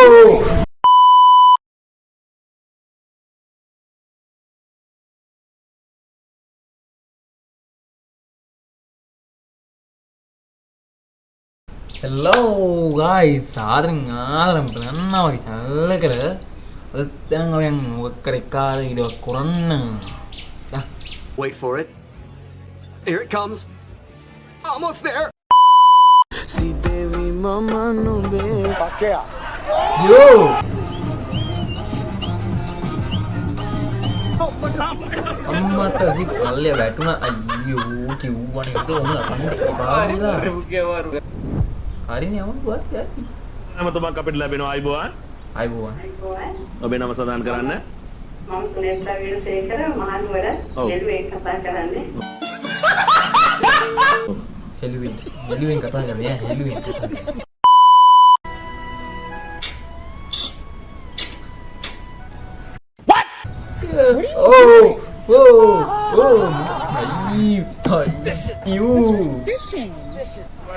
Hello guys, ආදරෙන් කරනවා වගේ channel එකට අද දැන් ඔයන් මොකක් කරේ කාලේ ඉදවක් කරන්න. Wait for it. Here it comes. Almost there. Devi mama nube pakya Yo. අම්මට සික් අල්ලේ වැටුණා අයියෝ කිව්වනේ ඒක උන අන්නේ පාරිලා හරිනේ අම්මා පුවත් යති නමතුමක් අපිට ලැබෙනවා අයිබෝවන් ඔබේ නම සඳහන් කරන්න මම සුනේත්‍රා වීරසේකර මහනුවර හෙළුවේ කතා කරන්නේ හෙළුවෙන් කතා කරන්නේ හෙළුවෙන් කතා කරන්නේ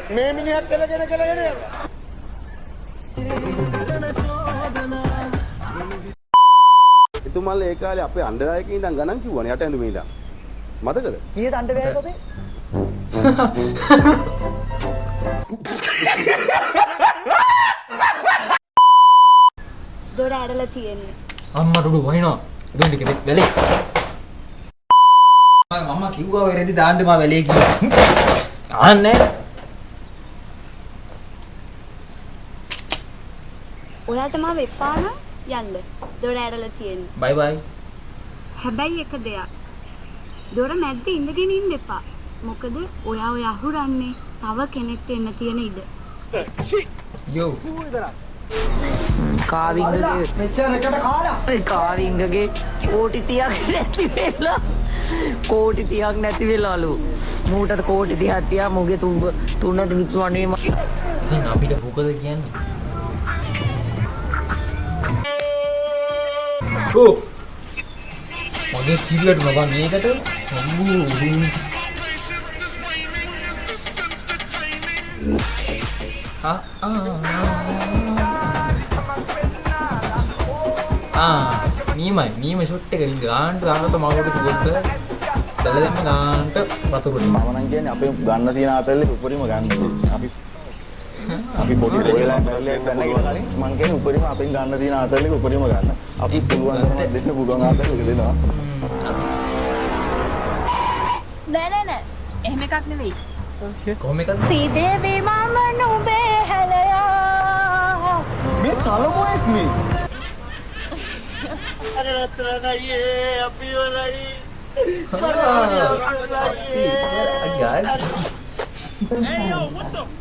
මේ මිනිහත් කෙලගෙන ඉතුමල් ඒ කාලේ අපේ අණ්ඩායකේ ඉඳන් ගණන් කිව්වනේ යට ඇඳුමේ ඉඳන් මතකද කීයද අඬවැයක ඔබේ දොර ඇරලා තියෙන්නේ අම්මට උඩු වහිනවා එතකොට ටික වැලේ අම්මා කිව්වා ඔය රෙදි දාන්න මා වැලේ කිව්වා ආන්නේ ඔයාලට මාව එපා නම් යන්න දොර ඇරලා තියෙන්නේ බයි බයි හැබැයි එක දෙයක් දොර මැද්දේ ඉඳගෙන ඉන්න එපා මොකද ඔයා ඔය අහුරන්නේ තව කෙනෙක්ට එන්න තියෙන ඉඩ යෝ කාවිංගගේ මෙච්චර එකට කාලා කාවිංගගේ කෝටි 30ක් නැති වෙලා කෝටි 30ක් නැති වෙලාලු මූටට කෝටි 30ක් තියා මොගේ තුනට විතුවන්නේ ඉතින් අපිට මොකද කියන්නේ ඕ මගේ කිරියට නබන් මේකට නීම ෂොට් එක ගාන්ට දානත මවට දුගොට තැල දෙම ගාන්ට වතුරට මම නම් කියන්නේ අපේ ගන්න තියෙන ආතල්ලේ උඩරිම ගන්න අපි පොඩි ඔයලා බැලලයක් ගන්න කියලා කලින් මම කියන්නේ උඩරිම අපෙන් ගන්න තියෙන ආතල්ලේ උඩරිම ගන්න අපි පුළුවන් තරම් දෙන්න පුළුවන් ආතල්ලේ දෙනවා නෑ එහෙම එකක් නෙවෙයි කොහොම එකද සීදේවි මම නුඹේ හැලයා මේ තලමොයෙක් මේ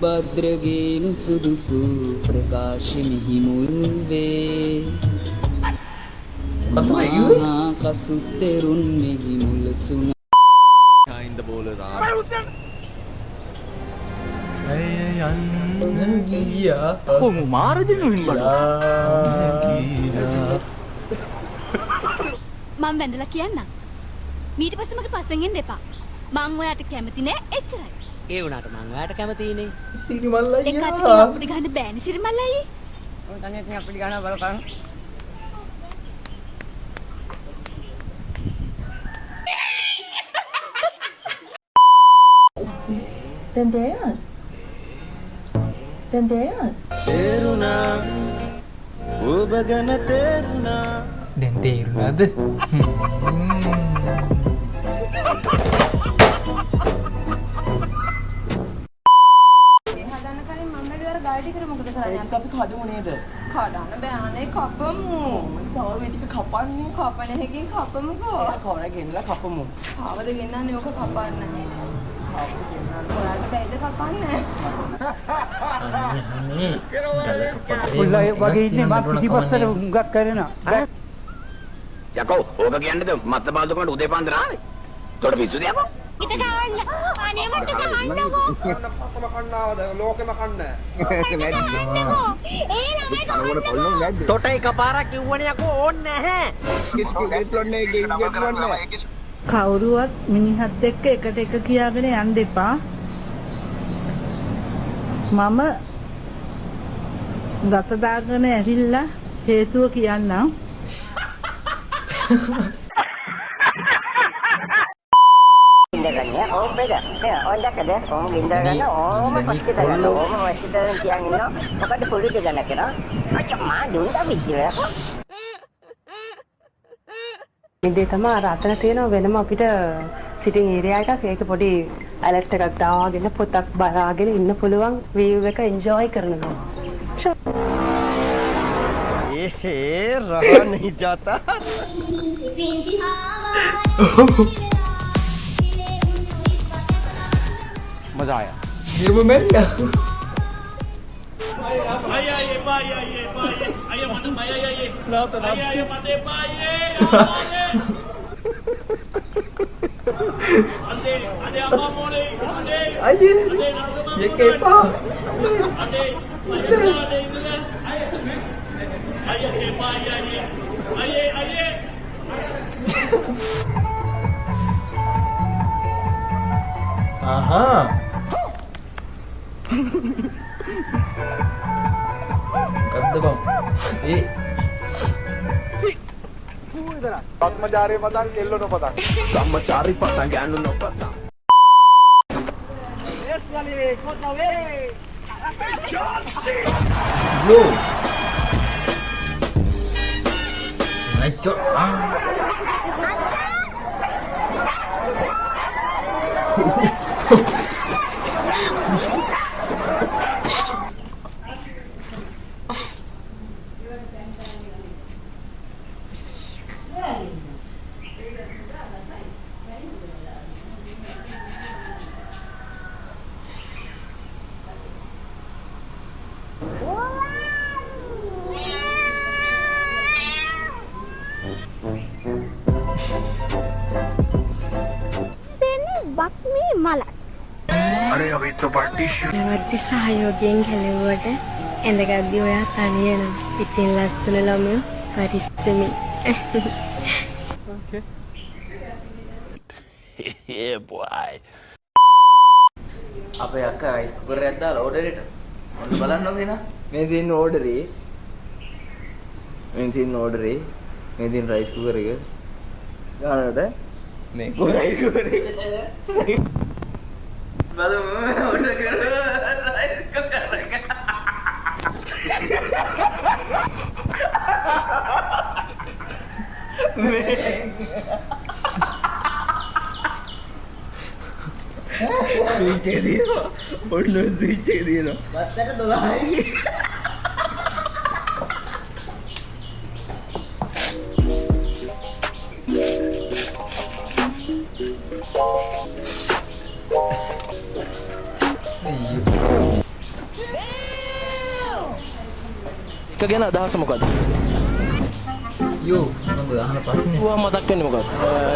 භද්‍රගේනු සුදුසු ප්‍රකාශිනි මුල් වේ කසුත්තරුන් මෙහි මුල සුන behind the bowlers are ගියා කොහොම මාරදිනු හින්දා මම වැඳලා කියන්නම් ඊට පස්සේ මගේ පස්සෙන් එන්න එපා මං ඔයාට කැමති නෑ එච්චරයි ඒ වුණාට මං ඔයාට කැමතිනේ සිරිමල් ඒක අයියා අතකින් අපිට ගහන්න බෑනේ සිරිමල් අයියේ ඔය තනියෙන් අපිට ගන්න බලපන් තේරුණා ඔබ ගැන තේරුණා දැන් තේරුණාද හදන්න කලින් මම මෙලවර ගාඩි කර මොකද කරන්නේ අපි කඩමු නේද කඩන්න බෑනේ කපමු තව මේ ටික කපන්නේ කපන එකකින් කපමුකෝ කවර ගෙනලා කපමු ආවද ගෙන්නන්නේ ඕක කපන්න ඔයාලට බැයිද කපන්න අනේ උල්ලා වගේ ඉන්නේ මම පිටිපස්සට හුඟක් කරනවා යකෝ ඕක කියන්නේද මත්ත බාදුකමට උදේ පාන්දර ආවේ. උඩට පිස්සුද යකෝ? හිත ගන්න අනේ මට ගහන්නකෝ පත්තම කන්නාවද ලෝකෙම කන්න ඒ ළමයි ගහන්නකෝ තොට එකපාරක් කිව්වනේ යකෝ ඕන්නේ නැහැ කවුරුවත් මිනිහත් එක්ක එකට එක කියාගෙන යන්න එපා. මම ගත දාගෙන ඇවිල්ලා හේතුව කියන්නම්. ඉඳගන්නේ ඕම් බෙද. ඕන් දැක්කද? ඕම් ඉඳගන්න ඕම පස්සේ දාන්න ඕම වස්තුවෙන් තියන් ඉන්නවා. මොකද පොලිට ගන්න කරා. අයියා මා දුන්නා විදියට. ඉතින් තමයි අර අතන තියෙන වෙනම අපිට සිටින් ඒරියා එකක් ඒක පොඩි ඇලර්ට් එකක් දාගෙන පොතක් බලාගෙන ඉන්න පුළුවන් view එක enjoy කරනවා. रहा नहीं जाता मजा आया ये में मैं क्या आइए ये Kepa Aha. Kadda bang. Brahmachari patang, kello no patang. Brahmachari patang, ganu no patang. Yo. Nice shot. अरे अभी तो पार्टी වර්ති සහයෝගයෙන් හැලෙව්වට ඇඳගත්දී ඔයා තනියම පිටින් ලස්සන ළමයෝ පරිස්සමින්. Yeah boy. අපේ අක්කා රයිස් කුකර් එකක් දාලා ඕඩර් එකට. ඔන්න බලන්න ඕනේ නා. මේ තියෙන ඕඩරේ මේ තියෙන ඕඩරේ මේ තියෙන රයිස් කුකර් එක ගන්නට මේ රයිස් කුකර් එක බලමු ඕඩර් කරලා රයිස් කුකර් එක. ස්විච් එක දිනවා ඔන්න ස්විච් එක දිනවා වත්තට 12යි. එක ගැන අදහස මොකද? යෝ මම අහන ප්‍රශ්නේ. ඌවා මතක් වෙන්නේ මොකද?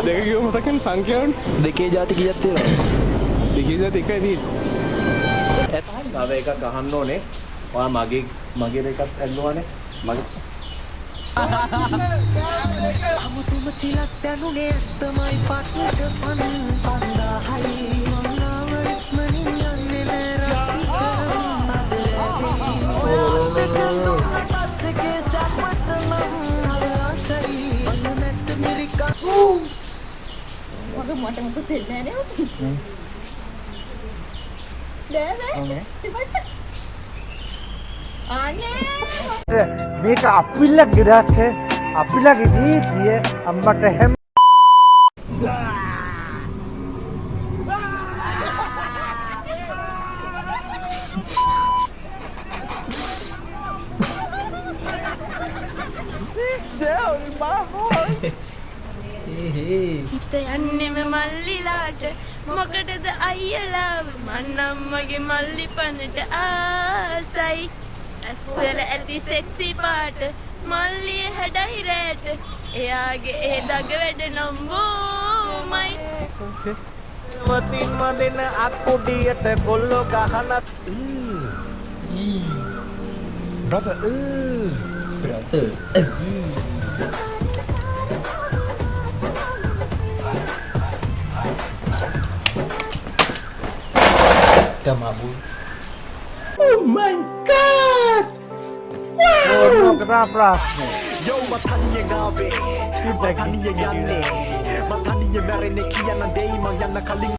දෙක කිව්ව මතක් වෙන සංඛ්‍යාවන් දෙකේ ಜಾති කීයක් තියෙනවද? දෙකේ ಜಾති එකයි තියෙන්නේ. තව එකක් අහන්න ඕනේ. ඔයා මගේ දෙකක් ඇල්ලුවානේ. මගේ අමුතුම චිලක් දැනුනේ තමයි පට්ට පන් පන්දාහයි මනාවරිත් මනින් යන්නේ මේක අපිල්ල ගිරක් අපිලගේ නීතිය අම්මට හැම හිත යන්නේම මල්ලිලාට මොකටද අයියලා මන්නම්මගේ මල්ලි පනට ආසයි ඇස්වල ඇති සෙක්සි පාට මල්ලිය හැඩයි රෑට එයාගේ ඒ දග වැඩ නම්බෝමයි වතින්ම දෙන අත්කුඩියට කොල්ලෝ ගහන brother Come on, oh my god! කතා ප්‍රශ්නේ. යෝ මතනිය ගාවේ මතනිය යන්නේ මතනිය මැරෙන්නේ කියන දෙයි මං යන්න කලින්